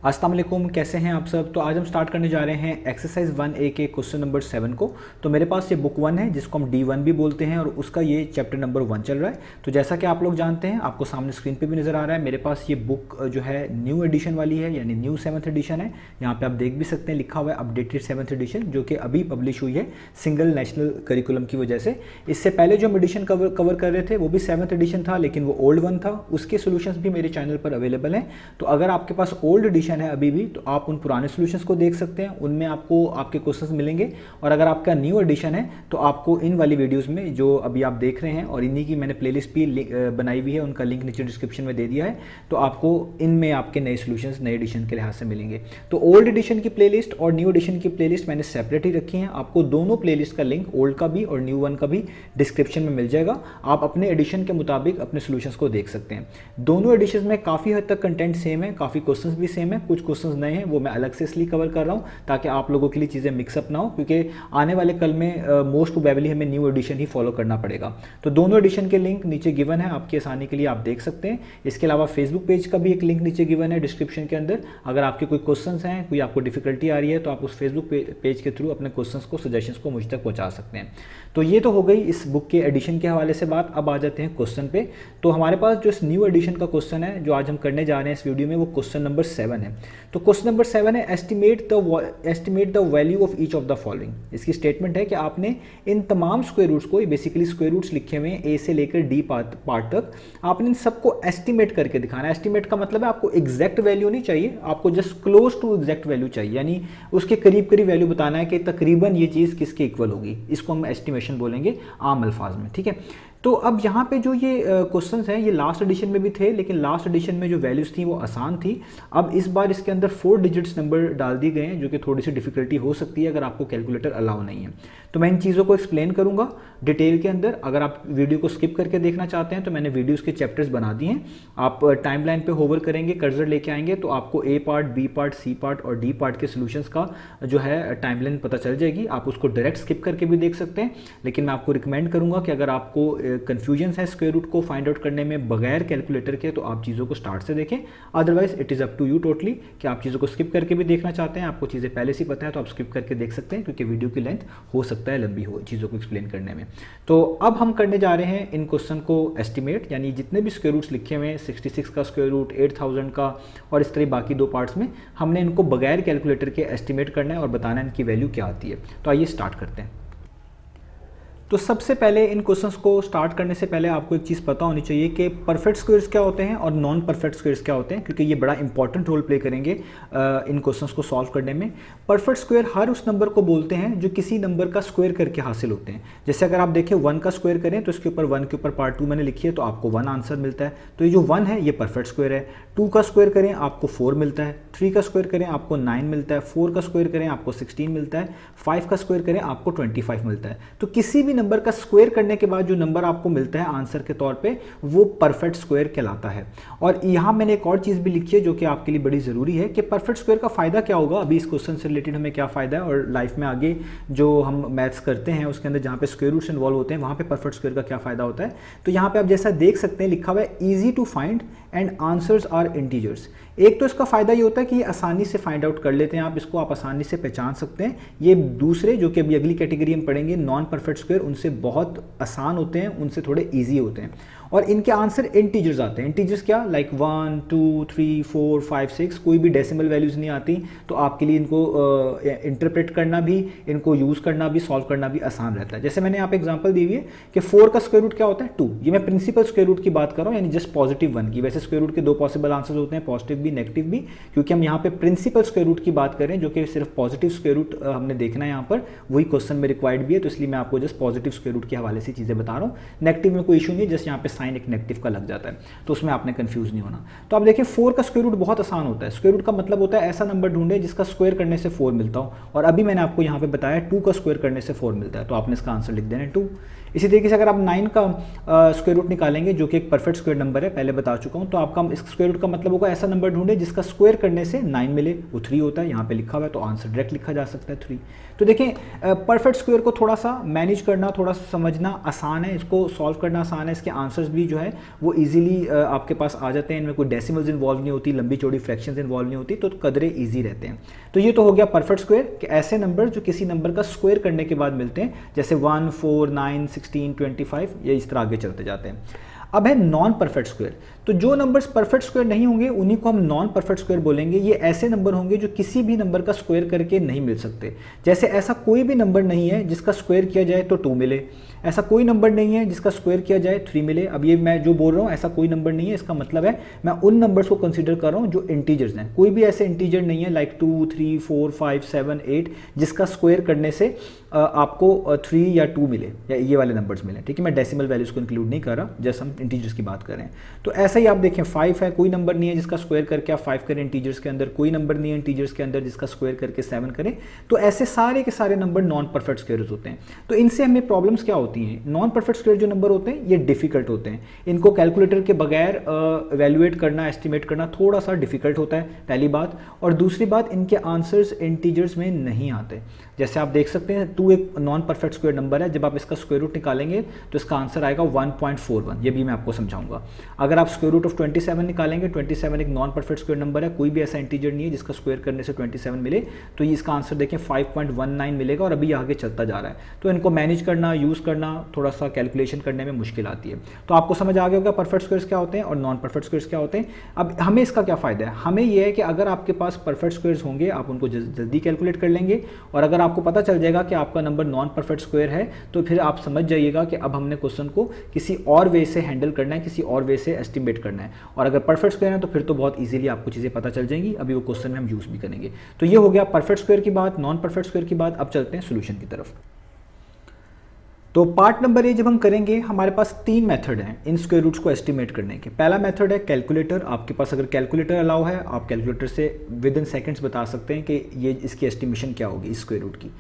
अस्सलाम वालेकुम, कैसे हैं आप सब। तो आज हम स्टार्ट करने जा रहे हैं एक्सरसाइज 1A के क्वेश्चन नंबर 7 को। तो मेरे पास ये बुक 1 है जिसको हम D1 भी बोलते हैं और उसका ये चैप्टर नंबर 1 चल रहा है। तो जैसा कि आप लोग जानते हैं, आपको सामने स्क्रीन पे भी नज़र आ रहा है, मेरे पास ये बुक जो है न्यू एडिशन वाली है, यानी न्यू 7th एडिशन है। यहाँ पर आप देख भी सकते हैं, लिखा हुआ है अपडेटेड 7th एडिशन, जो कि अभी पब्लिश हुई है सिंगल नेशनल करिकुलम की वजह से। इससे पहले जो हम एडिशन कवर कर रहे थे वो भी 7th एडिशन था, लेकिन वो ओल्ड वन था। उसके सोल्यूशंस भी मेरे चैनल पर अवेलेबल हैं। तो अगर आपके पास ओल्ड एडिशन है अभी भी, तो आप उन पुराने सॉल्यूशंस को देख सकते हैं, उनमें आपको आपके क्वेश्चंस मिलेंगे। और अगर आपका न्यू एडिशन है तो आपको इन वाली वीडियोस में जो अभी आप देख रहे हैं, और इन्हीं की मैंने प्लेलिस्ट भी बनाई हुई है, उनका लिंक नीचे डिस्क्रिप्शन में दे दिया है। तो आपको इनमें आपके नए सॉल्यूशंस नए एडिशन के लिहाज से मिलेंगे। तो ओल्ड एडिशन की प्लेलिस्ट और न्यू एडिशन की प्लेलिस्ट मैंने सेपरेट ही रखी है। आपको दोनों प्लेलिस्ट का लिंक, ओल्ड का भी और न्यू वन का भी, डिस्क्रिप्शन में मिल जाएगा। आप अपने एडिशन के मुताबिक अपने सॉल्यूशंस को देख सकते हैं। दोनों एडिशन में काफ़ी हद तक कंटेंट सेम है, काफ़ी क्वेश्चंस भी सेम है, कुछ क्वेश्चंस नए हैं, वो मैं अलग से इसलिए कवर कर रहा हूँ ताकि आप लोगों के लिए चीज़ें मिक्सअप ना हो, क्योंकि आने वाले कल में मोस्ट प्रोबेबली हमें न्यू एडिशन ही फॉलो करना पड़ेगा। तो दोनों एडिशन के लिंक नीचे गिवन है, आपकी आसानी के लिए आप देख सकते हैं। इसके अलावा फेसबुक पेज का भी एक लिंक नीचे गिवन है डिस्क्रिप्शन के अंदर। अगर आपके कोई क्वेश्चंस हैं, कोई आपको डिफिकल्टी आ रही है, तो आप उस फेसबुक पेज के थ्रू अपने क्वेश्चंस को, सजेशंस को मुझ तक पहुँचा सकते हैं। तो ये तो हो गई इस बुक के एडिशन के हवाले से बात। अब आ जाते हैं क्वेश्चन पे। तो हमारे पास जो इस न्यू एडिशन का क्वेश्चन है जो आज हम करने जा रहे हैं इस वीडियो में, वो क्वेश्चन नंबर 7 है। तो क्वेश्चन नंबर 7 है estimate the value of each of the following. इसकी स्टेटमेंट है कि आपने इन तमाम स्क्वायर रूट्स को, बेसिकली स्क्वायर रूट्स लिखे हुए हैं ए से लेकर डी पार्ट तक, आपने इन सबको एस्टिमेट करके दिखाना है। एस्टिमेट का मतलब है आपको एग्जैक्ट वैल्यू नहीं चाहिए, आपको just close to exact value चाहिए, यानी उसके करीब करीब वैल्यू बताना है कि तकरीबन ये चीज़ किसके इक्वल होगी। इसको हम एस्टिमेशन बोलेंगे आम अल्फाज में, ठीक है। तो अब यहाँ पे जो ये क्वेश्चंस हैं, ये लास्ट एडिशन में भी थे, लेकिन लास्ट एडिशन में जो वैल्यूज़ थी वो आसान थी। अब इस बार इसके अंदर 4 डिजिट्स नंबर डाल दिए गए हैं, जो कि थोड़ी सी डिफिकल्टी हो सकती है अगर आपको कैलकुलेटर अलाउ नहीं है। तो मैं इन चीज़ों को एक्सप्लेन करूँगा डिटेल के अंदर। अगर आप वीडियो को स्किप करके देखना चाहते हैं तो मैंने वीडियोज़ के चैप्टर्स बना दिए हैं। आप टाइमलाइन पे होवर करेंगे, कर्सर लेके आएंगे, तो आपको A part, B part, C part और डी पार्ट के सोल्यूशंस का जो है टाइमलाइन पता चल जाएगी। आप उसको डायरेक्ट स्किप करके भी देख सकते हैं, लेकिन मैं आपको रिकमेंड करूँगा कि अगर आपको कन्फ्यूजन है स्क्वायर रूट को फाइंड आउट करने में बगैर कैलकुलेटर के, तो आप चीज़ों को स्टार्ट से देखें। Otherwise it is up to you totally कि आप चीज़ों को स्किप करके भी देखना चाहते हैं, आपको चीज़ें पहले से पता है तो आप स्किप करके देख सकते हैं, क्योंकि वीडियो की लेंथ हो सकता है लंबी हो चीज़ों को एक्सप्लेन करने में। तो अब हम करने जा रहे हैं इन क्वेश्चन को एस्टिमेट, यानी जितने भी स्क्वायर रूट्स लिखे हुए हैं, 66 का स्क्वायर रूट, 8000 का, और इस तरह बाकी दो पार्ट्स में हमने इनको बगैर कैलकुलेटर के एस्टिमेट करना है और बताना है इनकी वैल्यू क्या आती है। तो आइए स्टार्ट करते हैं। तो सबसे पहले इन क्वेश्चंस को स्टार्ट करने से पहले आपको एक चीज़ पता होनी चाहिए कि परफेक्ट स्क्वायर्स क्या होते हैं और नॉन परफेक्ट स्क्वायर्स क्या होते हैं, क्योंकि ये बड़ा इंपॉर्टेंट रोल प्ले करेंगे इन क्वेश्चंस को सॉल्व करने में। परफेक्ट स्क्वायर हर उस नंबर को बोलते हैं जो किसी नंबर का स्क्वायर करके हासिल होते हैं। जैसे अगर आप देखें 1 का स्क्वायर करें तो इसके ऊपर 1 के ऊपर पार्ट 2 मैंने लिखी है, तो आपको 1 आंसर मिलता है। तो ये जो 1 है ये परफेक्ट स्क्वायर है। 2 का स्क्वायर करें आपको 4 मिलता है, 3 का स्क्वायर करें आपको 9 मिलता है, 4 का स्क्वायर करें आपको 16 मिलता है, 5 का स्क्वायर करें आपको 25 मिलता है। तो किसी भी नंबर का स्क्वायर करने के बाद जो नंबर आपको मिलता है आंसर के तौर पे, वो परफेक्ट स्क्वायर कहलाता है। और यहां मैंने एक और चीज भी लिखी है जो कि आपके लिए बड़ी जरूरी है कि परफेक्ट स्क्वायर का फायदा क्या होगा। अभी इस क्वेश्चन से रिलेटेड हमें क्या फायदा है, और लाइफ में आगे जो हम मैथ्स करते हैं उसके अंदर जहां पे स्क्वायर रूट्स इन्वॉल्व होते हैं वहां पे परफेक्ट स्क्वायर का क्या फायदा होता है। तो यहां पे आप जैसा देख सकते हैं लिखा हुआ है easy to find and answers are integers. एक तो इसका फायदा ये होता है कि ये आसानी से फाइंड आउट कर लेते हैं, आप इसको आप आसानी से पहचान सकते हैं। ये दूसरे जो कि अभी अगली कैटेगरी हम पढ़ेंगे नॉन परफेक्ट स्क्वायर, उनसे बहुत आसान होते हैं, उनसे थोड़े इजी होते हैं, और इनके आंसर इंटीजर्स आते हैं। इंटीजर्स क्या, लाइक 1 2 3 4 5 6, कोई भी डेसिमल वैल्यूज नहीं आती, तो आपके लिए इनको इंटरप्रेट करना भी, इनको यूज़ करना भी, सॉल्व करना भी आसान रहता है। जैसे मैंने यहाँ पे एग्जांपल दी हुई है कि 4 का स्क्वायर रूट क्या होता है 2। ये मैं प्रिंसिपल स्क्वायर रूट की बात कर रहा हूँ, यानी जस्ट पॉजिटिव 1 की। वैसे स्क्वायर रूट के 2 पॉसिबल आंसर होते हैं, पॉजिटिव भी नेगेटिव भी, क्योंकि हम यहाँ पे प्रिंसिपल स्क्वायर रूट की बात करें जो कि सिर्फ पॉजिटिव स्क्वायर रूट हमने देखना है यहाँ पर, वही क्वेश्चन में रिक्वायर्ड भी है, तो इसलिए मैं आपको जस्ट पॉजिटिव स्क्वायर रूट के हवाले से चीज़ें बता रहा हूँ। नेगेटिव में कोई इशू नहीं है, जस्ट यहाँ पे साइन एक नेगेटिव का लग जाता है, तो उसमें आपने कंफ्यूज नहीं होना। तो आप देखिए 4 का स्क्वायर रूट बहुत आसान होता है। स्क्वायर रूट का मतलब होता है ऐसा नंबर ढूंढे जिसका स्क्वायर करने से 4 मिलता हो, और अभी मैंने आपको यहाँ पे बताया 2 का स्क्वायर करने से 4 मिलता है, तो आपने इसका आंसर लिख देना है 2। इसी तरीके से अगर आप 9 का स्क्वायर रूट निकालेंगे जो कि एक परफेक्ट स्क्वायर नंबर है, पहले बता चुका हूँ, तो आपका इस स्क्वायर रूट का मतलब होगा ऐसा नंबर ढूंढे जिसका स्क्वायर करने से 9 मिले, वो 3 होता है, यहाँ पे लिखा हुआ है तो आंसर डायरेक्ट लिखा जा सकता है 3। तो देखें परफेक्ट स्क्वायर को थोड़ा सा मैनेज करना, थोड़ा सा समझना आसान है, इसको सॉल्व करना आसान है, इसके आंसर्स भी जो है वो इजीली आपके पास आ जाते हैं, इनमें कोई डेसिमल्स इन्वॉल्व नहीं होती, लंबी चौड़ी फ्रैक्शंस इन्वॉल्व नहीं होती, तो कदरे ईजी रहते हैं। तो ये तो हो गया परफेक्ट स्क्वायर कि ऐसे नंबर जो किसी नंबर का स्क्वायर करने के बाद मिलते हैं, जैसे 1, 4, 9, 16, 25, ये इस तरह आगे चलते जाते हैं। अब है नॉन परफेक्ट स्क्वायर। तो जो नंबर्स परफेक्ट स्क्वायर नहीं होंगे उन्हीं को हम नॉन परफेक्ट स्क्वायर बोलेंगे। ये ऐसे नंबर होंगे जो किसी भी नंबर का स्क्वायर करके नहीं मिल सकते। जैसे ऐसा कोई भी नंबर नहीं है जिसका स्क्वायर किया जाए तो 2 मिले, ऐसा कोई नंबर नहीं है जिसका स्क्वायर किया जाए 3 मिले। अब ये मैं जो बोल रहा हूँ ऐसा कोई नंबर नहीं है, इसका मतलब है मैं उन नंबर्स को कंसीडर कर रहा हूँ जो इंटीजर्स हैं। कोई भी ऐसे इंटीजर नहीं है लाइक 2, 3, 4, 5, 7, 8 जिसका स्क्वायर करने से आपको 3 या 2 मिले या ये वाले नंबर्स मिले, ठीक है। मैं डेसिमल वैल्यूज को इंक्लूड नहीं कर रहा, जैसे हम इंटीजर्स की बात कर रहे हैं। तो ऐसा ही आप देखें 5 है, कोई नंबर नहीं है जिसका स्क्वायर करके आप 5 करें इंटीजर्स के अंदर, कोई नंबर नहीं है इंटीजर्स के अंदर जिसका स्क्वायर करके 7 करें। तो ऐसे सारे के सारे नंबर नॉन परफेक्ट स्क्वायर्स होते हैं। तो इनसे हमें प्रॉब्लम्स क्या होती हैं? नॉन परफेक्ट स्क्वायर जो नंबर होते हैं ये डिफिकल्ट होते हैं, इनको कैलकुलेटर के बगैर एवेल्युएट करना, एस्टिमेट करना थोड़ा सा डिफिकल्ट होता है, पहली बात। और दूसरी बात, इनके आंसर्स इंटीजर्स में नहीं आते। जैसे आप देख सकते हैं 2 एक नॉन परफेक्ट स्क्वायर नंबर है, जब आप इसका स्क्वायर रूट निकालेंगे तो इसका आंसर आएगा 1.41। ये भी मैं आपको समझाऊंगा। अगर आप स्क्वायर रूट ऑफ 27 निकालेंगे, 27 एक नॉन परफेक्ट स्क्वायर नंबर है, कोई भी ऐसा इंटीजर नहीं है जिसका स्क्वायर करने से 27 मिले, तो ये इसका आंसर देखें 5.19 मिलेगा और अभी आगे चलता जा रहा है। तो इनको मैनेज करना, यूज़ करना, थोड़ा सा कैलकुलेशन करने में मुश्किल आती है। तो आपको समझ आ गया होगा परफेक्ट स्क्वायर्स क्या होते हैं और नॉन परफेक्ट स्क्वायर्स क्या होते हैं। अब हमें इसका क्या फ़ायदा है? हमें यह है कि अगर आपके पास परफेक्ट स्क्वायर्स होंगे आप उनको जल्दी कैलकुलेट कर लेंगे, और अगर आपको पता चल जाएगा कि आपका नंबर नॉन परफेक्ट स्क्वायर है तो फिर आप समझ जाइएगा कि अब हमने क्वेश्चन को किसी और वे से हैंडल करना है, किसी और वे से एस्टिमेट करना है। और अगर परफेक्ट स्क्वायर है तो फिर तो बहुत इजीली आपको चीज़ें पता चल जाएंगी, अभी वो क्वेश्चन में हम यूज़ भी करेंगे। तो ये हो गया परफेक्ट स्क्वायर की बात, नॉन परफेक्ट स्क्वायर की बात। अब चलते हैं सोल्यूशन की तरफ। तो पार्ट नंबर ए जब हम करेंगे, हमारे पास 3 मेथड हैं इन स्क्वायर रूट्स को एस्टिमेट करने के। पहला मेथड है कैलकुलेटर। आपके पास अगर कैलकुलेटर अलाउ है, आप कैलकुलेटर से विद इन सेकंड्स बता सकते हैं कि ये इसकी एस्टिमेशन क्या होगी इस स्क्वायर रूट की।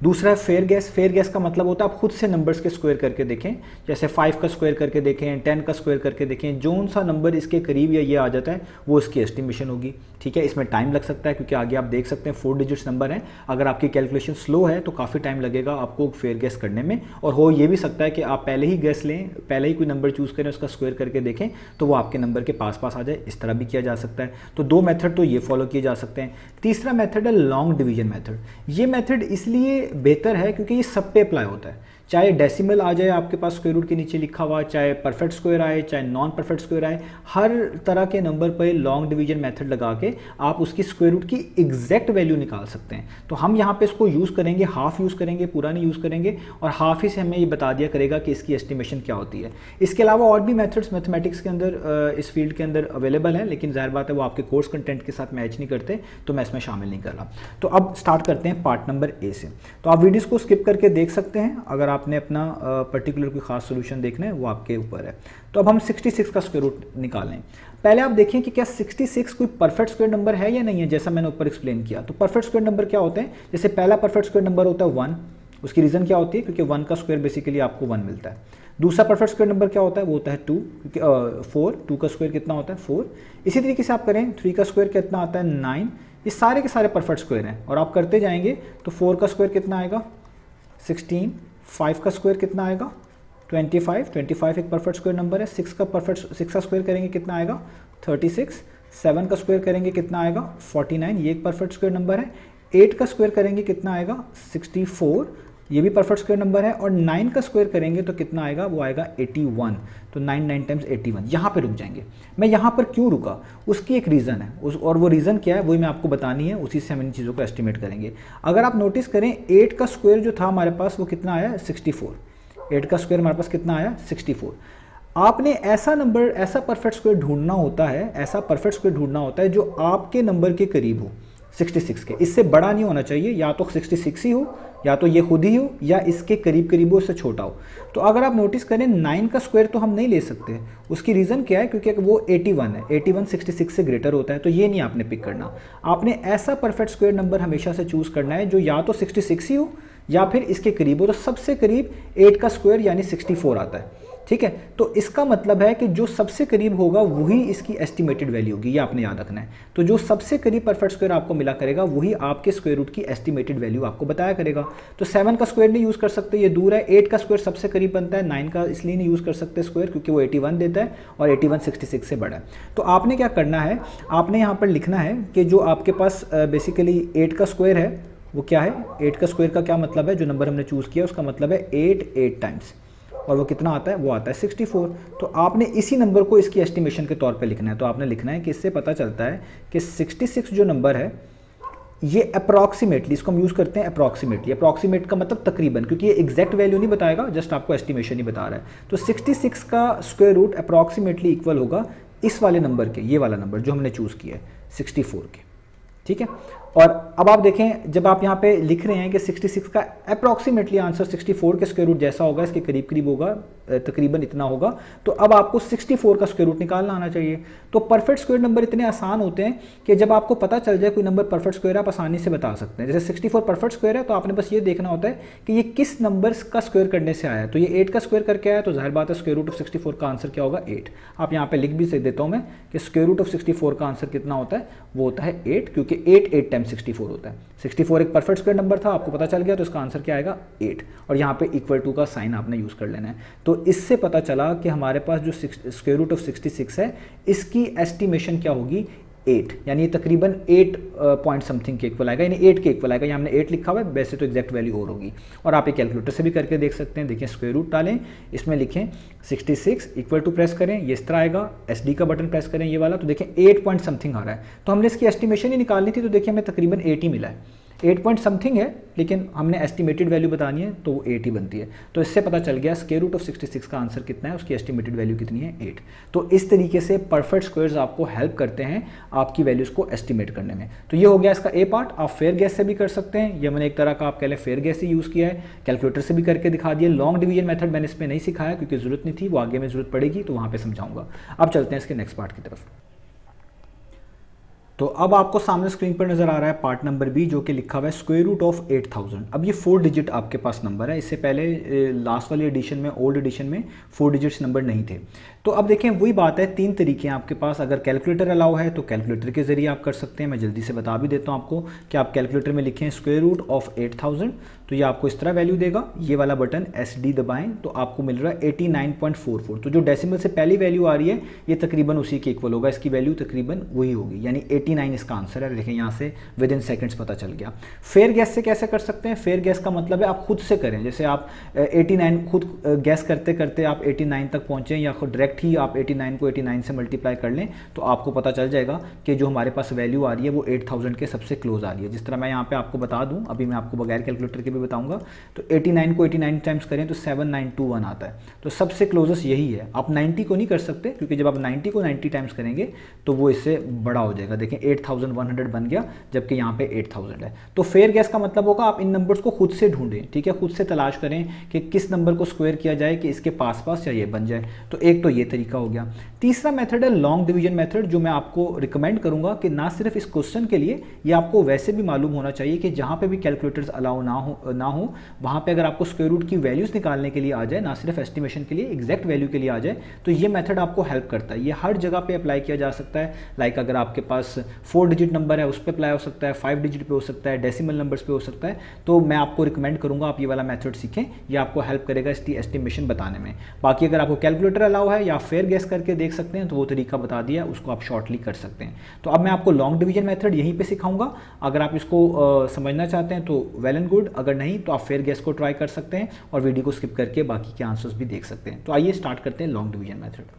दूसरा है फेयर गैस। फेयर गैस का मतलब होता है आप खुद से नंबर्स के स्क्वायर करके देखें, जैसे 5 का स्क्वायर करके देखें, 10 का स्क्वायर करके देखें, जोन सा नंबर इसके करीब या ये आ जाता है वो इसकी एस्टिमेशन होगी, ठीक है। इसमें टाइम लग सकता है क्योंकि आगे आप देख सकते हैं 4 डिजिट्स नंबर हैं। अगर आपकी कैलकुलेशन स्लो है तो काफ़ी टाइम लगेगा आपको फेयर गैस करने में, और हो ये भी सकता है कि आप पहले ही गैस लें, पहले ही कोई नंबर चूज़ करें, उसका स्क्वायर करके देखें तो वो आपके नंबर के पास पास आ जाए। इस तरह भी किया जा सकता है। तो 2 मेथड तो ये फॉलो किए जा सकते हैं। तीसरा मेथड है लॉन्ग डिवीजन मेथड। ये मेथड इसलिए बेहतर है क्योंकि ये सब पे अप्लाई होता है, चाहे डेसिमल आ जाए आपके पास स्क्वायर रूट के नीचे लिखा हुआ, चाहे परफेक्ट स्क्वायर आए, चाहे नॉन परफेक्ट स्क्वायर आए, हर तरह के नंबर पर लॉन्ग डिवीजन मेथड लगा के आप उसकी स्क्वायर रूट की एग्जैक्ट वैल्यू निकाल सकते हैं। तो हम यहाँ पे इसको यूज़ करेंगे, हाफ यूज़ करेंगे, पूरा नहीं यूज़ करेंगे, और हाफ ही से हमें ये बता दिया करेगा कि इसकी एस्टिमेशन क्या होती है। इसके अलावा और भी मेथड्स मैथमेटिक्स के अंदर इस फील्ड के अंदर अवेलेबल है, लेकिन जाहिर बात है वो आपके कोर्स कंटेंट के साथ मैच नहीं करते, तो मैं इसमें शामिल नहीं कर रहा। तो अब स्टार्ट करते हैं पार्ट नंबर ए से। तो आप वीडियोज़ को स्किप करके देख सकते हैं, अगर आपने अपना पर्टिकुलर कोई खास सोल्यूशन देखना है वो आपके ऊपर है। तो अब हम 66 का स्क्वायर रूट निकालें। पहले आप देखें कि क्या 66 कोई परफेक्ट स्क्वायर नंबर है या नहीं है, जैसा मैंने ऊपर एक्सप्लेन किया। तो परफेक्ट स्क्वायर नंबर क्या होते हैं? जैसे पहला परफेक्ट स्क्वायर नंबर होता है 1, उसकी रीज़न क्या होती है? क्योंकि 1 का स्क्वायर बेसिकली आपको 1 मिलता है। दूसरा परफेक्ट स्क्वायर नंबर क्या होता है? वो होता है 2, क्योंकि 4, 2 का स्क्वायर कितना होता है? 4। इसी तरीके से आप करें 3 का स्क्वायर कितना आता है? 9। ये सारे के सारे परफेक्ट स्क्वायर हैं, और आप करते जाएंगे तो 4 का स्क्वायर कितना आएगा? 16। 5 का स्क्वायर कितना आएगा? 25। 25 एक परफेक्ट स्क्वायर नंबर है। 6 का स्क्वायर करेंगे कितना आएगा? 36। 7 का स्क्वायर करेंगे कितना आएगा? 49, ये एक परफेक्ट स्क्वायर नंबर है। 8 का स्क्वायर करेंगे कितना आएगा? 64, ये भी परफेक्ट स्क्वायर नंबर है। और 9 का स्क्वायर करेंगे तो कितना आएगा? वो आएगा 81। तो 9 टाइम्स 81। यहाँ पे रुक जाएंगे। मैं यहाँ पर क्यों रुका, उसकी एक रीज़न है, और वो रीज़न क्या है वही मैं आपको बतानी है, उसी से हम इन चीज़ों को एस्टिमेट करेंगे। अगर आप नोटिस करें 8 का स्क्वायर जो था हमारे पास वो कितना आया? 64। 8 का स्क्वायर हमारे पास कितना आया? 64। आपने ऐसा नंबर, ऐसा परफेक्ट स्क्वायर ढूंढना होता है, ऐसा परफेक्ट स्क्वायर ढूंढना होता है जो आपके नंबर के करीब हो, 66 के। इससे बड़ा नहीं होना चाहिए, या तो 66 ही हो, या तो ये खुद ही हो, या इसके करीब करीब हो, इससे छोटा हो। तो अगर आप नोटिस करें 9 का स्क्वायर तो हम नहीं ले सकते। उसकी रीज़न क्या है? क्योंकि वो 81 है, 81 66 से ग्रेटर होता है, तो ये नहीं आपने पिक करना। आपने ऐसा परफेक्ट स्क्वायर नंबर हमेशा से चूज़ करना है जो या तो 66 ही हो, या फिर इसके करीब हो, तो सबसे करीब 8 का स्क्वायर यानी 64 आता है। ठीक है, तो इसका मतलब है कि जो सबसे करीब होगा वही इसकी एस्टिमेटेड वैल्यू होगी, ये आपने याद रखना है। तो जो सबसे करीब परफेक्ट स्क्वायर आपको मिला करेगा वही आपके स्क्वायर रूट की एस्टिमेटेड वैल्यू आपको बताया करेगा। तो 7 का स्क्वायर नहीं यूज़ कर सकते, ये दूर है। 8 का स्क्वायर सबसे करीब बनता है, 9 का इसलिए नहीं यूज़ कर सकते स्क्वायर क्योंकि वो 81 देता है और 81 66 से बड़ा है। तो आपने क्या करना है, आपने यहाँ पर लिखना है कि जो आपके पास बेसिकली 8 का स्क्वायर है वो क्या है। 8 का स्क्वायर का क्या मतलब है, जो नंबर हमने चूज़ किया उसका मतलब है 8 टाइम्स, और वो कितना आता है, वो आता है 64। तो आपने इसी नंबर को इसकी एस्टिमेशन के तौर पे लिखना है। तो आपने लिखना है कि इससे पता चलता है कि 66 जो नंबर है ये अप्रॉक्सीमेटली, इसको हम यूज़ करते हैं अप्रॉक्सीमेटली। अप्रॉक्सीमेट का मतलब तकरीबन, क्योंकि ये एग्जैक्ट वैल्यू नहीं बताएगा, जस्ट आपको एस्टिमेशन ही बता रहा है। तो 66 का स्क्वायर रूट अप्रॉक्सीमेटली इक्वल होगा इस वाले नंबर के, ये वाला नंबर जो हमने चूज़ किया है 64 के। ठीक है, और अब आप देखें जब आप यहाँ पे लिख रहे हैं कि 66 का अप्रॉक्सीमेटली आंसर 64 के स्क्वायर रूट जैसा होगा, इसके करीब करीब होगा, तकरीबन इतना होगा, तो अब आपको 64 का स्क्वायर रूट निकालना आना चाहिए। तो परफेक्ट स्क्वायर नंबर इतने आसान होते हैं कि जब आपको पता चल जाए कोई नंबर परफेक्ट स्क्वायर आप आसानी से बता सकते हैं। जैसे 64 परफेक्ट स्क्वायर है तो आपने बस ये देखना होता है कि ये किस नंबर का स्क्वायर करने से आया है। तो ये 8 का स्क्वायर करके आया, तो जाहिर बात है स्क्वायर रूट ऑफ 64 का आंसर क्या होगा, 8। आप यहाँ पे लिख भी देता हूँ मैं कि स्क्वायर रूट ऑफ 64 का आंसर कितना होता है, वो होता है 8, क्योंकि 8 टाइम्स 64 होता है। 64 एक परफेक्ट स्क्वायर नंबर था, आपको पता चल गया, तो इसका आंसर क्या आएगा, 8। और यहाँ पे इक्वल टू का साइन आपने यूज़ कर लेना है। तो इससे पता चला कि हमारे पास जो स्क्वायर रूट ऑफ 66 है इसकी एस्टिमेशन क्या होगी, 8, यानी तकरीबन 8 पॉइंट समथिंग के इक्वल आएगा, यानी 8 के इक्वल आएगा। यहाँ हमने 8 लिखा हुआ है, वैसे तो एग्जैक्ट वैल्यू और होगी। और आप ये कैलकुलेटर से भी करके देख सकते हैं। देखिए स्क्वायर रूट डालें, इसमें लिखें 66 इक्वल टू प्रेस करें, ये इस तरह आएगा, SD का बटन प्रेस करें ये वाला, तो देखिए 8 पॉइंट समथिंग आ रहा है। तो हमने इसकी एस्टिमेशन ही निकालनी थी, तो देखिए हमें तकरीबन 8 ही मिला है। 8 पॉइंट समथिंग है, लेकिन हमने एस्टिमेटेड वैल्यू बतानी है तो वो 8 ही बनती है। तो इससे पता चल गया स्क्वायर रूट ऑफ 66 का आंसर कितना है, उसकी एस्टिमेटेड वैल्यू कितनी है, 8। तो इस तरीके से परफेक्ट स्क्वायर्स आपको हेल्प करते हैं आपकी वैल्यूज़ को एस्टिमेट करने में। तो ये हो गया इसका ए पार्ट। आप फेयर गैस से भी कर सकते हैं, ये मैंने एक तरह का आप कह लें फेयर गैस ही यूज़ किया है, कैलकुलेटर से भी करके दिखा दिया। लॉन्ग डिवीजन मेथड मैंने इसमें नहीं सिखाया क्योंकि ज़रूरत नहीं थी, वो आगे में ज़रूरत पड़ेगी तो वहाँ पर समझाऊंगा। अब चलते हैं इसके नेक्स्ट पार्ट की तरफ। तो अब आपको सामने स्क्रीन पर नज़र आ रहा है पार्ट नंबर बी, जो कि लिखा हुआ है स्क्वायर रूट ऑफ 8000। अब ये 4 डिजिट आपके पास नंबर है, इससे पहले लास्ट वाले एडिशन में, ओल्ड एडिशन में 4 डिजिट्स नंबर नहीं थे। तो अब देखें वही बात है, 3 तरीके हैं आपके पास। अगर कैलकुलेटर अलाउ है तो कैलकुलेटर के ज़रिए आप कर सकते हैं। मैं जल्दी से बता भी देता हूँ आपको कि आप कैलकुलेटर में लिखें स्क्वायर रूट ऑफ 8000, तो ये आपको इस तरह वैल्यू देगा। ये वाला बटन SD दबाएं तो आपको मिल रहा है 89.44। तो जो डेसिमल से पहली वैल्यू आ रही है ये तकरीबन उसी के इक्वल होगा, इसकी वैल्यू तकरीबन वही होगी, यानी 89 इसका आंसर है। देखें यहाँ से विद इन सेकेंड्स पता चल गया। फेयर गैस से कैसे कर सकते हैं, फेयर गैस का मतलब है आप खुद से करें। जैसे आप 89 खुद गैस करते करते आप 89 तक पहुँचें, या खुद डायरेक्ट ही आप 89 को 89 से मल्टीप्लाई कर लें, तो आपको पता चल जाएगा कि जो हमारे पास वैल्यू आ रही है वो 8000 के सबसे क्लोज आ रही है। जिस तरह मैं यहाँ पे आपको बता दूँ, अभी मैं आपको बगैर कैलकुलेटर के भी बताऊँगा, तो 89 को 89 टाइम्स करें तो 7921 आता है। तो सबसे क्लोजेस्ट यही है। आप 90 को नहीं कर सकते क्योंकि जब आप 90 को 90 टाइम्स करेंगे तो वो इससे बड़ा हो जाएगा। देखें 8100 बन गया, जबकि यहाँ पे 8000 है। तो फेयर गैस का मतलब होगा आप इन नंबर्स को खुद से ढूंढें, ठीक है, खुद से तलाश करें कि किस नंबर को स्क्वायर किया जाए कि इसके पास पास या ये बन जाए। तो एक तो ये तरीका हो गया। तीसरा मेथड है लॉन्ग डिवीजन मेथड, जो मैं आपको रिकमेंड करूंगा कि ना सिर्फ इस क्वेश्चन के लिए, ये आपको वैसे भी मालूम होना चाहिए कि जहाँ पे भी कैलकुलेटर्स अलाउ ना हो वहाँ पे अगर आपको स्क्वायर रूट की वैल्यूज़ निकालने के लिए आ जाए, ना सिर्फ एस्टिमेशन के लिए, एग्जैक्ट वैल्यू के लिए आ जाए, तो ये मेथड आपको हेल्प करता है। ये हर जगह पे अप्लाई किया जा सकता है। लाइक अगर आपके पास 4 डिजिट नंबर है उस पर अप्लाई हो सकता है, 5 डिजिट पे हो सकता है, डेसिमल नंबर्स पे हो सकता है। तो मैं आपको रिकमेंड करूँगा आप ये वाला मेथड सीखें, ये आपको हेल्प करेगा इसकी एस्टिमेशन बताने में। बाकी अगर आपको कैलकुलेटर अलाउ है या फेयर गैस करके देख सकते हैं तो वो तरीका बता दिया, उसको आप शॉर्टली कर सकते हैं। तो अब मैं आपको लॉन्ग डिवीजन मेथड यहीं पे सिखाऊंगा। अगर आप इसको समझना चाहते हैं तो वेल एंड गुड, अगर नहीं तो आप फेयर गैस को ट्राई कर सकते हैं और वीडियो को स्किप करके बाकी के आंसर्स भी देख सकते हैं। तो आइए स्टार्ट करते हैं लॉन्ग डिवीजन मेथड।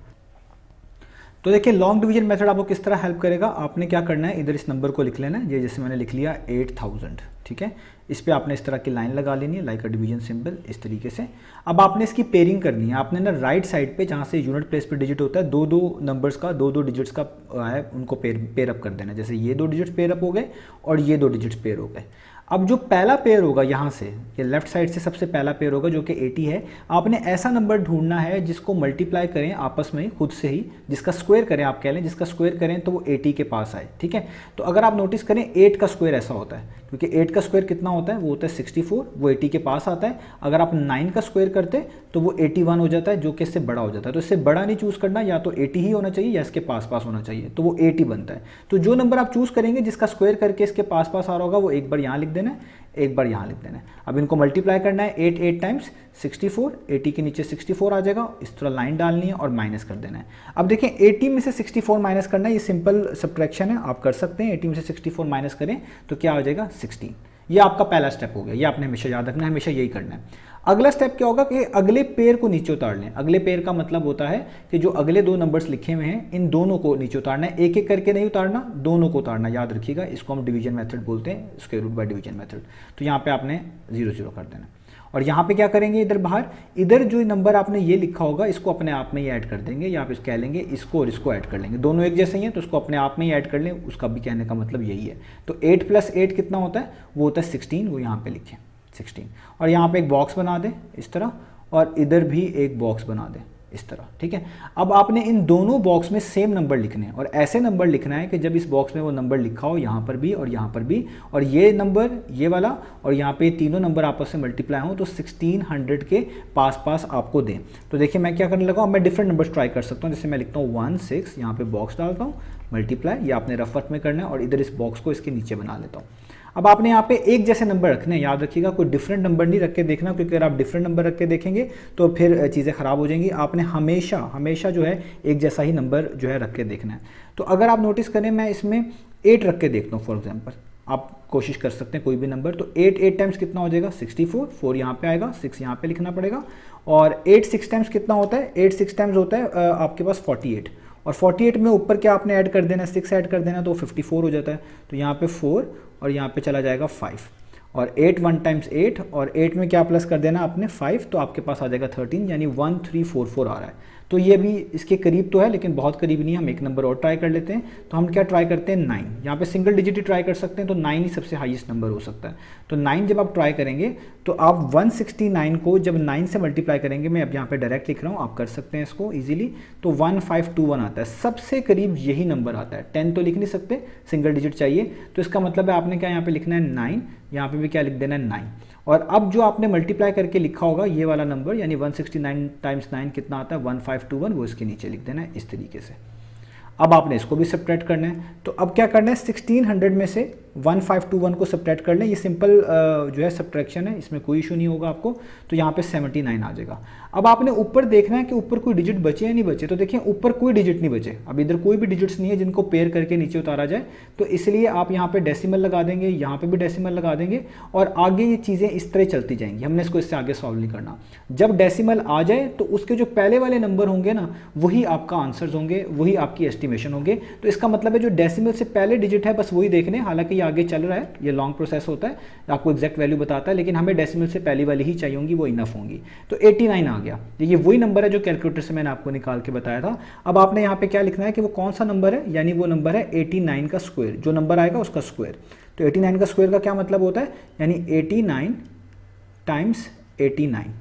तो देखिए लॉन्ग डिवीजन मेथड आपको किस तरह हेल्प करेगा। आपने क्या करना है, इधर इस नंबर को लिख लेना है, ये जैसे मैंने लिख लिया 8000, ठीक है। इस पे आपने इस तरह की लाइन लगा लेनी है, लाइक अ डिवीजन सिंबल, इस तरीके से। अब आपने इसकी पेयरिंग करनी है। आपने ना राइट साइड पे जहाँ से यूनिट प्लेस पे डिजिट होता है, दो नंबर्स का, दो डिजिट्स का है, उनको पेयर अप कर देना। जैसे ये 2 डिजिट्स पेयर अप हो गए और ये 2 डिजिट्स पेयर हो गए। अब जो पहला पेयर होगा यहाँ से, ये लेफ्ट साइड से सबसे पहला पेयर होगा जो कि 80 है। आपने ऐसा नंबर ढूंढना है जिसको मल्टीप्लाई करें आपस में खुद से ही, जिसका स्क्वायर करें, आप कह लें जिसका स्क्वायर करें तो वो 80 के पास आए, ठीक है। तो अगर आप नोटिस करें 8 का स्क्वायर ऐसा होता है, क्योंकि 8 का स्क्वायर कितना होता है, वो होता है 64, वो 80 के पास आता है। अगर आप 9 का स्क्वायर करते तो वो 81 हो जाता है, जो कि इससे बड़ा हो जाता है। तो इससे बड़ा नहीं चूज़ करना, या तो 80 ही होना चाहिए या इसके पास पास होना चाहिए, तो वो 80 बनता है। तो जो नंबर आप चूज़ करेंगे जिसका स्क्वायर करके इसके पास पास आ रहा होगा, वो एक बार यहाँ लिख देना है, एक बार यहाँ लिख देना है। अब इनको मल्टीप्लाई करना है 8 टाइम्स 64, 80 के नीचे 64 आ जाएगा, इस तरह लाइन डालनी है और माइनस कर देना है। अब देखें 80 में से 64 माइनस करना है, ये सिंपल सब्ट्रैक्शन है, आप कर सकते हैं। 80 में से 64 माइनस करें तो क्या हो जाएगा 16। ये आपका पहला स्टेप हो गया, ये आपने हमेशा याद रखना है, हमेशा यही करना है। अगला स्टेप क्या होगा कि अगले पेयर को नीचे उतार लें। अगले पेयर का मतलब होता है कि जो अगले दो नंबर्स लिखे हुए हैं इन दोनों को नीचे उतारना है, एक एक करके नहीं उतारना, दोनों को उतारना, याद रखिएगा। इसको हम डिवीजन मेथड बोलते हैं, square root by division method. तो यहाँ पे आपने 0 0 कर देना, और यहाँ पे क्या करेंगे, इधर बाहर, इधर जो नंबर आपने ये लिखा होगा इसको अपने आप में ही ऐड कर देंगे, या आप इस कह लेंगे इसको और इसको ऐड कर लेंगे, दोनों एक जैसे ही हैं तो उसको अपने आप में ही ऐड कर लें, उसका भी कहने का मतलब यही है। तो 8 + 8 कितना होता है, वो होता है 16, वो यहाँ पे लिखें 16, और यहाँ पे एक बॉक्स बना दें इस तरह, और इधर भी एक बॉक्स बना दें इस तरह, ठीक है। अब आपने इन दोनों बॉक्स में सेम नंबर लिखने हैं, और ऐसे नंबर लिखना है कि जब इस बॉक्स में वो नंबर लिखा हो, यहाँ पर भी और यहाँ पर भी, और ये नंबर, ये वाला और यहाँ पे तीनों नंबर आपस में मल्टीप्लाई हो तो 1600 के पास पास आपको दें। तो देखिए मैं क्या करने लगा, मैं डिफरेंट नंबर्स ट्राई कर सकता हूँ। जैसे मैं लिखता हूँ 1 6, यहाँ पे बॉक्स डालता हूँ, मल्टीप्लाई, ये आपने रफ वर्क में करना है, और इधर इस बॉक्स को इसके नीचे बना लेता हूँ। अब आपने यहाँ पे एक जैसे नंबर रखने हैं, याद रखिएगा, कोई डिफरेंट नंबर नहीं रख के देखना, क्योंकि अगर आप डिफरेंट नंबर रख के देखेंगे तो फिर चीज़ें ख़राब हो जाएंगी। आपने हमेशा हमेशा जो है एक जैसा ही नंबर जो है रख के देखना है। तो अगर आप नोटिस करें, मैं इसमें 8 रख के देखता हूँ फॉर एग्जाम्पल, आप कोशिश कर सकते हैं कोई भी नंबर। तो 8 टाइम्स कितना हो जाएगा 64, 4 यहाँ पे आएगा, 6 यहाँ पे लिखना पड़ेगा, और 8 6 टाइम्स कितना होता है, 8 6 टाइम्स होता है आपके पास 48, और 48 में ऊपर क्या आपने ऐड कर देना है, 6 ऐड कर देना, तो 54 हो जाता है। तो यहाँ पे 4 और यहाँ पे चला जाएगा 5, और 8 1 टाइम्स 8, और 8 में क्या प्लस कर देना आपने 5, तो आपके पास आ जाएगा 13, यानी 1344 आ रहा है। तो ये भी इसके करीब तो है, लेकिन बहुत करीब नहीं है। हम एक नंबर और ट्राई कर लेते हैं। तो हम क्या ट्राई करते हैं, 9। यहाँ पे सिंगल डिजिट ही ट्राई कर सकते हैं, तो 9 ही सबसे हाईएस्ट नंबर हो सकता है। तो 9 जब आप ट्राई करेंगे तो आप 169 को जब 9 से मल्टीप्लाई करेंगे, मैं अब यहाँ पे डायरेक्ट लिख रहा हूँ, आप कर सकते हैं इसको ईजिली, तो 1521 आता है। सबसे करीब यही नंबर आता है। 10 तो लिख नहीं सकते, सिंगल डिजिट चाहिए। तो इसका मतलब है आपने क्या यहाँ पे लिखना है 9, यहाँ पे भी क्या लिख देना है 9। और अब जो आपने मल्टीप्लाई करके लिखा होगा ये वाला नंबर, यानी 169 टाइम्स 9 कितना आता है 1521, वो इसके नीचे लिख देना है इस तरीके से। अब आपने इसको भी सब्ट्रैक्ट करना है। तो अब क्या करना है, 1600 में से 1521 को सब्ट्रैक्ट कर लें। ये सिंपल जो है सब्ट्रैक्शन है, इसमें कोई इशू नहीं होगा आपको। तो यहाँ पे 79 आ जाएगा। अब आपने ऊपर देखना है कि ऊपर कोई डिजिट बचे या नहीं बचे। तो देखिए ऊपर कोई डिजिट नहीं बचे, अब इधर कोई भी डिजिट्स नहीं है जिनको पेयर करके नीचे उतारा जाए। तो इसलिए आप यहाँ पे डेसिमल लगा देंगे, यहाँ पे भी डेसिमल लगा देंगे, और आगे ये चीज़ें इस तरह चलती जाएंगी। हमने इसको इससे आगे सॉल्व नहीं करना। जब डेसिमल आ जाए तो उसके जो पहले वाले नंबर होंगे ना, वही आपका आंसर्स होंगे, वही आपकी एस्टिमेशन होंगे। तो इसका मतलब है जो डेसिमल से पहले डिजिट है बस वही देखने। हालांकि ये आगे चल रहा है, ये लॉन्ग प्रोसेस होता है, आपको एग्जैक्ट वैल्यू बताता है, लेकिन हमें डेसिमल से पहली वाली ही चाहिए होंगी, वो इनफ होंगी। तो 89 आ गया। देखिए वही नंबर है जो कैलकुलेटर से मैंने आपको निकाल के बताया था। अब आपने यहाँ पे क्या लिखना है कि वो कौन सा नंबर है, यानी वो नंबर है 89 का स्क्वायर। जो नंबर आएगा उसका स्क्वायर। तो 89 का स्क्वायर का क्या मतलब होता है, यानी 89 टाइम्स 89,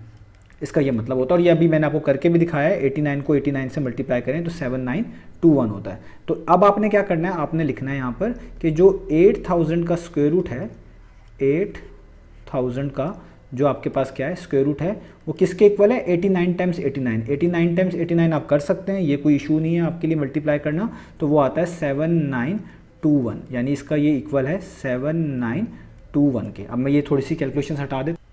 इसका ये मतलब होता है। और ये अभी मैंने आपको करके भी दिखाया है। 89 को 89 से मल्टीप्लाई करें तो 7921 होता है। तो अब आपने क्या करना है, आपने लिखना है यहाँ पर कि जो 8000 का स्क्वायर रूट है, 8000 का जो आपके पास क्या है स्क्वायर रूट है, वो किसके इक्वल है, 89 टाइम्स 89। 89 टाइम्स 89 आप कर सकते हैं, ये कोई इशू नहीं है आपके लिए मल्टीप्लाई करना। तो वो आता है 7921, यानी इसका ये इक्वल है 7921 के। अब मैं ये थोड़ी सी कैलकुलेशन हटा देता।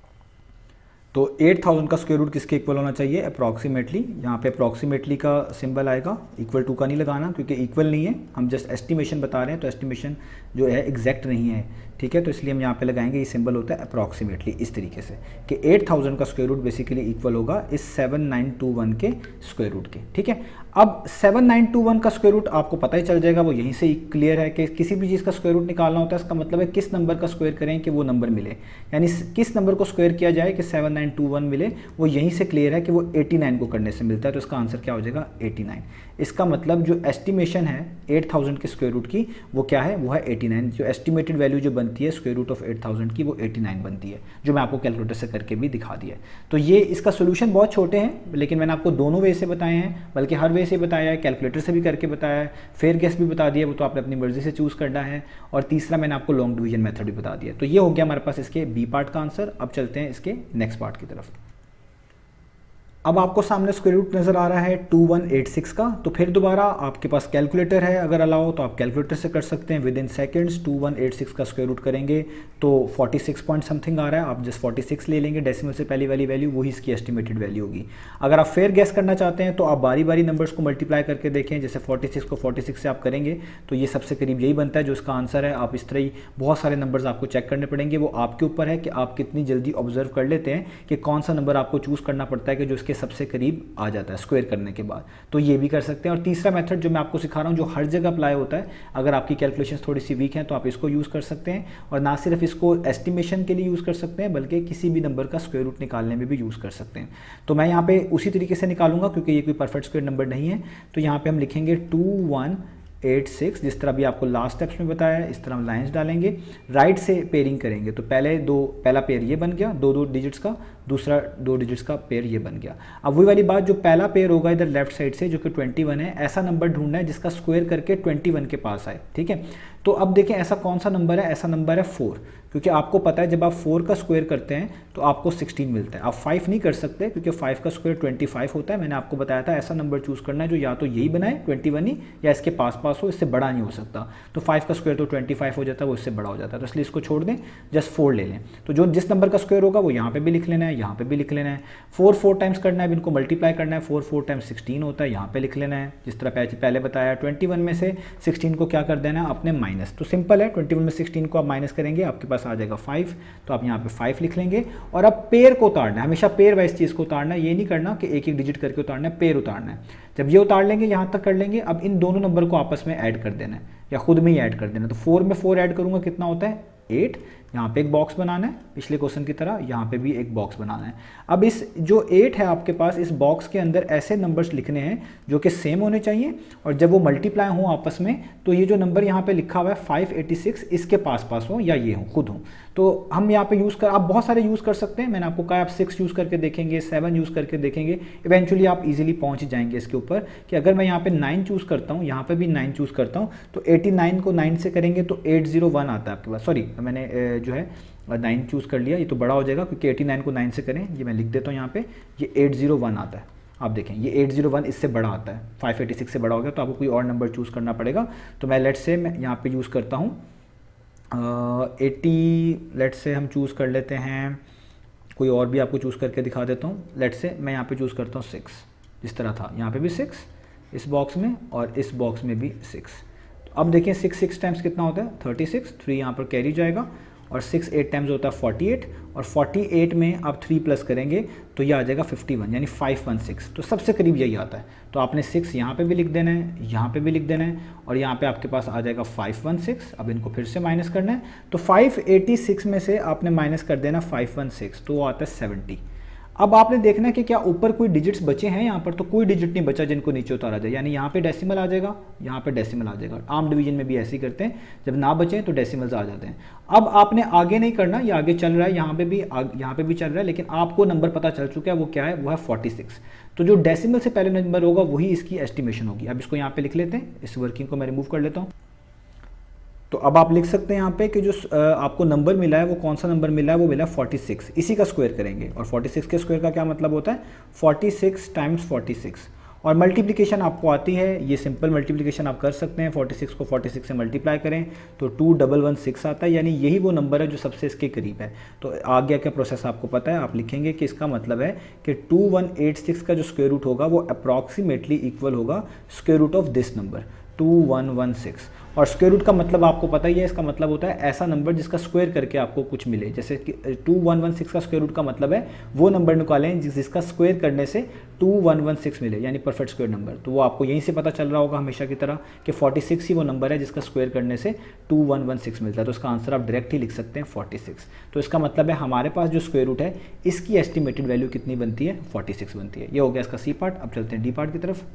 तो 8000 का स्क्वायर रूट किसके इक्वल होना चाहिए, अप्रॉक्सीमेटली। यहाँ पे अप्रॉक्सीमेटली का सिंबल आएगा, इक्वल टू का नहीं लगाना क्योंकि इक्वल नहीं है, हम जस्ट एस्टिमेशन बता रहे हैं। तो एस्टिमेशन जो है एग्जैक्ट नहीं है, ठीक है। तो इसलिए हम यहाँ पे लगाएंगे, ये सिंबल होता है अप्रॉक्सीमेटली इस तरीके से कि 8000 का स्क्वायर रूट बेसिकली इक्वल होगा इस 7921 के स्क्वायर रूट के, ठीक है। अब 7921 का स्क्वायर रूट आपको पता ही चल जाएगा, वो यहीं से ही क्लियर है कि किसी भी चीज़ का स्क्वायर रूट निकालना होता है, इसका मतलब है किस नंबर का स्क्वायर करें कि वो नंबर मिले, यानी किस नंबर को स्क्वायर किया जाए कि 7921 8921 मिले वो यहीं से क्लियर है कि वो 89 को करने से मिलता है, तो इसका आंसर क्या हो जाएगा 89। इसका मतलब जो एस्टिमेशन है 8000 के स्क्वायर रूट की वो क्या है, वो है 89। जो एस्टिमेटेड वैल्यू जो बनती है स्क्वायर रूट ऑफ 8000 की वो 89 बनती है, जो मैं आपको कैलकुलेटर से करके भी दिखा दिया है। तो ये इसका सोल्यूशन बहुत छोटे हैं, लेकिन मैंने आपको दोनों वे से बताए हैं, बल्कि हर वे से बताया है, कैलकुलेटर से भी करके बताया है, फेयर गेस भी बता दिया, वो तो आपने अपनी मर्जी से चूज़ करना है, और तीसरा मैंने आपको लॉन्ग डिवीजन मेथड भी बता दिया। तो ये हो गया हमारे पास इसके बी पार्ट का आंसर। अब चलते हैं इसके नेक्स्ट पार्ट की तरफ। अब आपको सामने स्क्वायर रूट नज़र आ रहा है 2186 का, तो फिर दोबारा आपके पास कैलकुलेटर है, अगर अलाउ तो आप कैलकुलेटर से कर सकते हैं। विद इन सेकेंड्स 2186 का स्क्वायर रूट करेंगे तो 46 पॉइंट समथिंग आ रहा है, आप जस्ट 46 ले लेंगे डेसिमल से पहली वाली वैल्यू, वही इसकी एस्टिमेटेड वैल्यू होगी। अगर आप फेयर गैस करना चाहते हैं तो आप बारी बारी नंबर्स को मल्टीप्लाई करके देखें, जैसे 46 को 46 से आप करेंगे तो ये सबसे करीब यही बनता है जो इसका आंसर है। आप इस तरह ही बहुत सारे नंबर्स आपको चेक करने पड़ेंगे, वो आपके ऊपर है कि आप कितनी जल्दी ऑब्जर्व कर लेते हैं कि कौन सा नंबर आपको चूज़ करना पड़ता है कि जो इसके सबसे करीब आ जाता है स्क्वायर करने के बाद। तो ये भी कर सकते हैं। और तीसरा मेथड जो मैं आपको सिखा रहा हूँ जो हर जगह अप्लाई होता है, अगर आपकी कैलकुलेशंस थोड़ी सी वीक हैं तो आप इसको यूज़ कर सकते हैं, और ना सिर्फ इसको एस्टिमेशन के लिए यूज़ कर सकते हैं बल्कि किसी भी नंबर का स्क्वायर रूट निकालने में भी यूज़ कर सकते हैं। तो मैं यहाँ पे उसी तरीके से निकालूंगा क्योंकि ये कोई परफेक्ट स्क्वायर नंबर नहीं है। तो यहाँ पे हम लिखेंगे 2186, जिस तरह भी आपको लास्ट स्टेप्स में बताया है इस तरह हम लाइंस डालेंगे, राइट से पेयरिंग करेंगे। तो पहला पेयर ये बन गया दो डिजिट्स का, दूसरा 2 डिजिट्स का पेयर ये बन गया। अब वही वाली बात, जो पहला पेयर होगा इधर लेफ्ट साइड से जो कि 21 है, ऐसा नंबर ढूंढना है जिसका स्क्वायर करके 21 के पास आए, ठीक है। तो अब देखें ऐसा कौन सा नंबर है, ऐसा नंबर है 4, क्योंकि आपको पता है जब आप 4 का स्क्वायर करते हैं तो आपको 16 मिलता है। आप 5 नहीं कर सकते क्योंकि 5 का स्क्वायर 25 होता है। मैंने आपको बताया था ऐसा नंबर चूज़ करना है जो या तो यही बनाए 21 ही, या इसके पास हो, इससे बड़ा नहीं हो सकता। तो 5 का स्क्वायर तो 25 हो जाता है, वो इससे बड़ा हो जाता है, तो इसलिए इसको छोड़ दें, जस्ट 4 ले लें। तो जो जिस नंबर का स्क्वायर होगा वो यहाँ पे भी लिख लेना है, यहाँ पे भी लिख लेना है। 4 टाइम्स करना है, इनको मल्टीप्लाई करना है, 4 टाइम्स 16 होता है, यहाँ पे लिख लेना है। जिस तरह पहले बताया 21 में से 16 को क्या कर देना है आपने माइनस, तो सिंपल है 21 में 16 को आप माइनस करेंगे आपके पास आ जाएगा 5, तो आप यहाँ पे 5 लिख लेंगे। और अब पेयर को उतारना है, हमेशा पेयर वाइज चीज़ को उतारना है, ये नहीं करना कि एक एक डिजिट करके उतारना है, पेयर उतारना है। जब ये उतार लेंगे यहाँ तक कर लेंगे, अब इन दोनों नंबर को आपस में ऐड कर देना है या खुद में ही ऐड कर देना है। तो 4 में 4 ऐड करूँगा कितना होता है 8, यहाँ पे एक बॉक्स बनाना है पिछले क्वेश्चन की तरह, यहाँ पे भी एक बॉक्स बनाना है। अब इस जो 8 है आपके पास, इस बॉक्स के अंदर ऐसे नंबर्स लिखने हैं जो कि सेम होने चाहिए, और जब वो मल्टीप्लाई हों आपस में तो ये जो नंबर यहाँ पे लिखा हुआ है 586 इसके पास हो या ये हो खुद हो। तो हम यहाँ पे यूज़ कर, आप बहुत सारे यूज़ कर सकते हैं, मैंने आपको कहा आप 6 यूज़ करके देखेंगे, 7 यूज़ करके देखेंगे, इवेंचुअली आप इजीली पहुँच जाएंगे इसके ऊपर कि अगर मैं यहाँ पे 9 चूज़ करता हूँ, यहाँ पे भी 9 चूज़ करता हूँ, तो 89 को 9 से करेंगे तो 801 आता है आपके पास। सॉरी मैंने जो है 9 चूज़ कर लिया, ये तो बड़ा हो जाएगा क्योंकि 89 को 9 से करें, ये मैं लिख देता हूँ यहाँ पे, ये 801 आता है। आप देखें ये 801 इससे बड़ा आता है, 586 से बड़ा हो गया, तो आपको कोई और नंबर चूज़ करना पड़ेगा। तो मैं लेट्स से मैं यहाँ पे यूज़ करता हूँ 80, लेट्स से हम चूज़ कर लेते हैं, कोई और भी आपको चूज़ करके दिखा देता हूँ। लेट्स से मैं यहाँ पे चूज़ करता हूँ 6, जिस तरह था यहाँ पे भी 6 इस बॉक्स में और इस बॉक्स में भी 6। तो अब देखें 6 टाइम्स कितना होता है 36, 3 यहाँ पर कैरी जाएगा, और 6 8 टाइम्स होता है 48, और 48 में आप 3 प्लस करेंगे तो ये आ जाएगा 51, यानी 516। तो सबसे करीब यही आता है। तो आपने 6 यहाँ पे भी लिख देना है, यहाँ पे भी लिख देना है, और यहाँ पे आपके पास आ जाएगा 516। अब इनको फिर से माइनस करना है, तो 586 में से आपने माइनस कर देना 516, तो वो आता है 70। अब आपने देखना है कि क्या ऊपर कोई डिजिट्स बचे हैं, यहाँ पर तो कोई डिजिट नहीं बचा जिनको नीचे उतारा जाए, यानी यहाँ पे डेसिमल आ जाएगा, यहाँ पे डेसिमल आ जाएगा। आर्म डिवीजन में भी ऐसे ही करते हैं, जब ना बचे तो डेसिमल्स आ जाते हैं। अब आपने आगे नहीं करना, ये आगे चल रहा है, यहाँ पे भी चल रहा है, लेकिन आपको नंबर पता चल चुका है, वो क्या है, वो है 46। तो जो डेसिमल से पहले नंबर होगा वही इसकी एस्टिमेशन होगी। अब इसको यहाँ पे लिख लेते हैं, इस वर्किंग को मैं रिमूव कर लेता हूँ। तो अब आप लिख सकते हैं यहाँ पे कि जो आपको नंबर मिला है वो कौन सा नंबर मिला है, वो मिला है 46, इसी का स्क्वायर करेंगे। और 46 के स्क्वायर का क्या मतलब होता है 46 टाइम्स 46। और मल्टीप्लिकेशन आपको आती है, ये सिंपल मल्टीप्लिकेशन आप कर सकते हैं, 46 को 46 से मल्टीप्लाई करें तो 2116 आता है, यानी यही वो नंबर है जो सबसे इसके करीब है। तो आगे का प्रोसेस आपको पता है, आप लिखेंगे कि इसका मतलब है कि 2186 का जो स्क्वायर रूट होगा वो अप्रॉक्सीमेटली इक्वल होगा square root of this number. 2116। और स्क्वायर रूट का मतलब आपको पता ही है, इसका मतलब होता है ऐसा नंबर जिसका स्क्वायर करके आपको कुछ मिले। जैसे कि 2116 का स्क्वायर रूट का मतलब है वो नंबर निकालें जिसका स्क्वायर करने से 2116 मिले, यानी परफेक्ट स्क्वायर नंबर। तो वो आपको यहीं से पता चल रहा होगा हमेशा की तरह कि 46 ही वो नंबर है जिसका स्क्वायर करने से 2116 मिलता है। तो इसका आंसर आप डायरेक्ट ही लिख सकते हैं 46। तो इसका मतलब है हमारे पास जो स्क्वायर रूट है इसकी एस्टिमेटेड वैल्यू कितनी बनती है, 46 बनती है। ये हो गया इसका सी पार्ट। अब चलते हैं डी पार्ट की तरफ।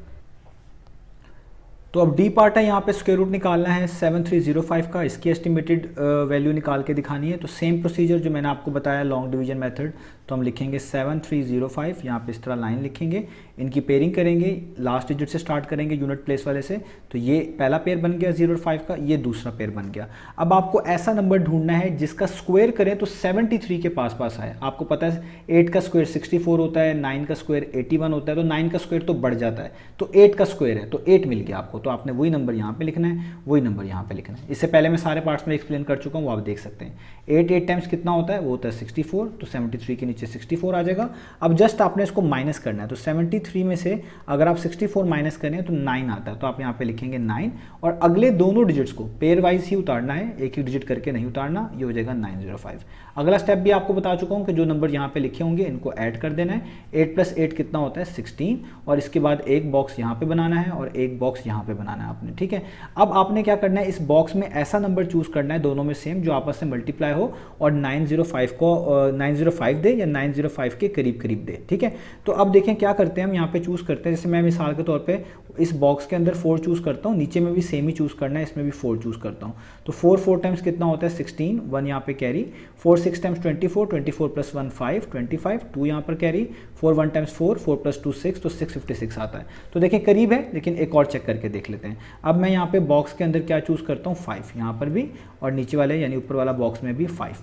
तो अब डी पार्ट है, यहाँ पे स्क्वायर रूट निकालना है 7305 का, इसकी एस्टिमेटेड वैल्यू निकाल के दिखानी है। तो सेम प्रोसीजर जो मैंने आपको बताया लॉन्ग डिवीजन मेथड, तो हम लिखेंगे 7305, यहाँ पे इस तरह लाइन लिखेंगे, इनकी पेयरिंग करेंगे, लास्ट डिजिट से स्टार्ट करेंगे यूनिट प्लेस वाले से। तो ये पहला पेयर बन गया 0 और 5 का, ये दूसरा पेयर बन गया। अब आपको ऐसा नंबर ढूंढना है जिसका स्क्वायर करें तो 73 के पास पास आए। आपको पता है 8 का स्क्वायर 64 होता है, 9 का स्क्वायर 81 होता है, तो 9 का स्क्वायर तो बढ़ जाता है, तो 8 का स्क्वायर है, तो 8 मिल गया आपको। तो आपने वही नंबर यहाँ पे लिखना है, वही नंबर यहाँ पे लिखना है। इससे पहले मैं सारे पार्ट्स में एक्सप्लेन कर चुका हूँ, वो आप देख सकते हैं। 8 टाइम्स कितना होता है, वो होता है 64, तो 73 के नीचे 64 आ जाएगा। अब जस्ट आपने इसको माइनस करना है, तो 73 में से अगर आप 64 माइनस करें तो 9 आता है, तो आप यहाँ पे लिखेंगे 9, और अगले दोनों डिजिट्स को पेयर वाइज ही उतारना है, एक एक डिजिट करके नहीं उतारना। ये हो जाएगा 905। अगला स्टेप भी आपको बता चुका हूँ कि जो नंबर यहाँ पे लिखे होंगे इनको ऐड कर देना है। 8 + 8 कितना होता है 16, और इसके बाद एक बॉक्स यहाँ पे बनाना है और एक बॉक्स यहाँ पे बनाना है आपने, ठीक है। अब आपने क्या करना है, इस बॉक्स में ऐसा नंबर चूज करना है दोनों में सेम जो आपस में मल्टीप्लाई हो और 905 को 905 दे या 905 के करीब करीब दे, ठीक है। तो अब देखें क्या करते हैं, हम यहाँ पे चूज करते हैं। जैसे मैं मिसाल के तौर पे इस बॉक्स के अंदर 4 चूज करता हूँ, नीचे में भी सेम ही चूज करना है, इसमें भी 4 चूज करता हूँ। तो 4 टाइम्स कितना होता है 16, 1 यहाँ पे कैरी, 4 6 टाइम्स 24, 24 + 1 5, 25, 2 यहाँ पर कैरी, 4 1 टाइम्स 4, 4 + 2 6, तो 656 आता है। तो देखिए करीब है, लेकिन एक और चेक करके देख लेते हैं। अब मैं यहाँ पे बॉक्स के अंदर क्या चूज करता हूँ 5, यहाँ पर भी, और नीचे वाले यानी ऊपर वाला बॉक्स में भी 5।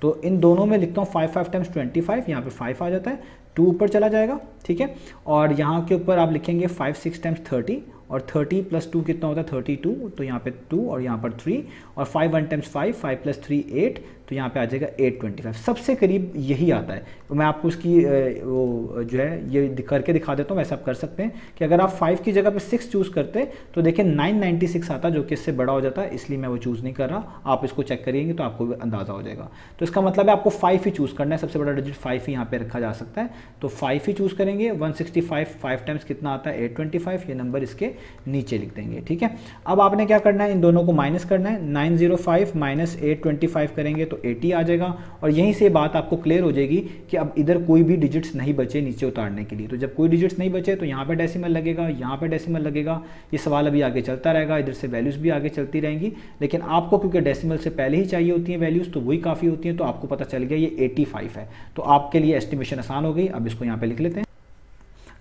तो इन दोनों में लिखता हूँ 5 5 टाइम्स 25, यहाँ पे 5 आ जाता है, 2 ऊपर चला जाएगा, ठीक है। और यहाँ के ऊपर आप लिखेंगे 5 6 टाइम्स 30, और 30 + 2 कितना होता है 32, तो यहाँ पे 2 और यहाँ पर 3, और 5 1 टाइम्स 5, 5 + 3 8, तो यहाँ पे आ जाएगा 825। सबसे करीब यही आता है। तो मैं आपको इसकी वो जो है ये करके दिखा देता हूँ। वैसे आप कर सकते हैं कि अगर आप 5 की जगह पे 6 चूज़ करते तो देखिए 996 आता, जो कि इससे बड़ा हो जाता है, इसलिए मैं वो चूज़ नहीं कर रहा। आप इसको चेक करिएंगे तो आपको अंदाज़ा हो जाएगा। तो इसका मतलब है आपको 5 ही चूज़ करना है, सबसे बड़ा डिजिट 5 ही यहाँ पे रखा जा सकता है। तो 5 ही चूज़ करेंगे। 165 5 टाइम्स कितना आता है 825, ये नंबर इसके नीचे लिख देंगे, ठीक है। अब आपने क्या करना है, इन दोनों को माइनस करना है। 905 - 825 करेंगे तो 80 आ जाएगा, और यहीं से बात आपको क्लियर हो जाएगी कि अब इधर कोई भी डिजिट्स नहीं बचे नीचे उतारने के लिए। तो जब कोई डिजिट्स नहीं बचे तो यहाँ पे डेसिमल लगेगा, यहाँ पे डेसिमल लगेगा। ये सवाल अभी आगे चलता रहेगा, इधर से वैल्यूज़ भी आगे चलती रहेंगी, लेकिन आपको क्योंकि डेसिमल से पहले ही चाहिए होती हैं वैल्यूज़, तो वही काफ़ी होती हैं। तो आपको पता चल गया ये 85 है, तो आपके लिए एस्टिमेशन आसान हो गई। अब इसको यहाँ पे लिख लेते हैं।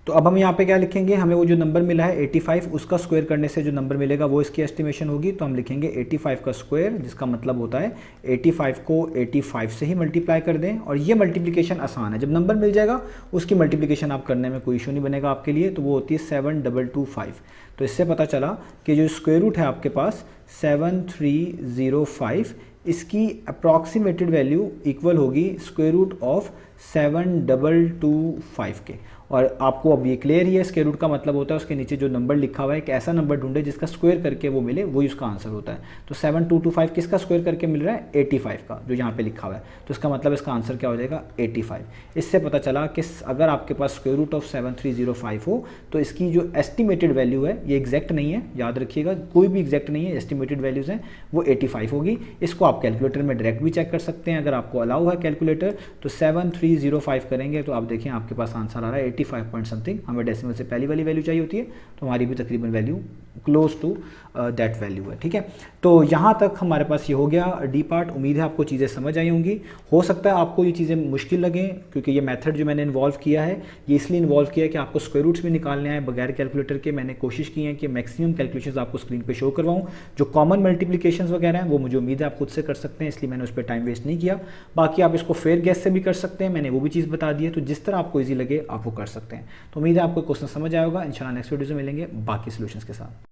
तो अब हम यहाँ पे क्या लिखेंगे, हमें वो जो नंबर मिला है 85, उसका स्क्वायर करने से जो नंबर मिलेगा वो इसकी एस्टिमेशन होगी। तो हम लिखेंगे 85 का स्क्वायर, जिसका मतलब होता है 85 को 85 से ही मल्टीप्लाई कर दें। और ये मल्टीप्लिकेशन आसान है, जब नंबर मिल जाएगा उसकी मल्टीप्लिकेशन आप करने में कोई इशू नहीं बनेगा आपके लिए। तो वो होती है 7225। तो इससे पता चला कि जो स्क्वायर रूट है आपके पास 7305, इसकी अप्रॉक्सीमेटेड वैल्यू इक्वल होगी स्क्वायर रूट ऑफ 7225 के। और आपको अब ये क्लियर ही है, स्क्वायर रूट का मतलब होता है उसके नीचे जो नंबर लिखा हुआ है, एक ऐसा नंबर ढूंढे जिसका स्क्वायर करके वो मिले, वही उसका आंसर होता है। तो 7225 किसका स्क्वायर करके मिल रहा है 85 का, जो यहाँ पे लिखा हुआ है। तो इसका मतलब इसका आंसर क्या हो जाएगा 85। इससे पता चला कि अगर आपके पास स्क्वायर रूट ऑफ 7305 हो तो इसकी जो एस्टिमेटेड वैल्यू है, ये एग्जैक्ट नहीं है, याद रखिएगा, कोई भी एग्जैक्ट नहीं है, एस्टिमेटेड वैल्यूज़ हैं, वो 85 होगी। इसको आप कैलकुलेटर में डायरेक्ट भी चेक कर सकते हैं, अगर आपको अलाउ है कैलकुलेटर। तो 7305 करेंगे तो आप देखें आपके पास आंसर आ रहा है 85 पॉइंट समथिंग। हमें डेसिमल से पहली वाली वैल्यू चाहिए होती है, तो हमारी भी तकरीबन value close to that value है, ठीक है। तो यहाँ तक हमारे पास ये हो गया डी पार्ट। उम्मीद है आपको चीज़ें समझ आई होंगी। हो सकता है आपको ये चीज़ें मुश्किल लगें, क्योंकि ये मेथड जो मैंने इन्वॉल्व किया है ये इसलिए इन्वॉल्व किया है कि आपको स्क्वायर रूट्स भी निकालने आए बगैर कैलकुलेटर के। मैंने कोशिश की है कि मैक्सिमम कैलकुलेशंस आपको स्क्रीन पे शो करवाऊँ। जो कॉमन मल्टीप्लिकेशंस वगैरह हैं वो मुझे उम्मीद है आप खुद से कर सकते हैं, इसलिए मैंने उस पर टाइम वेस्ट नहीं किया। बाकी आप इसको फेयर गैस से भी कर सकते हैं, मैंने वो भी चीज़ बता दी है। तो जिस तरह आपको ईजी लगे आप वो कर सकते हैं। तो उम्मीद है आपको क्वेश्चन समझ आएगा। इंशाल्लाह नेक्स्ट वीडियो से मिलेंगे बाकी सॉल्यूशंस के साथ।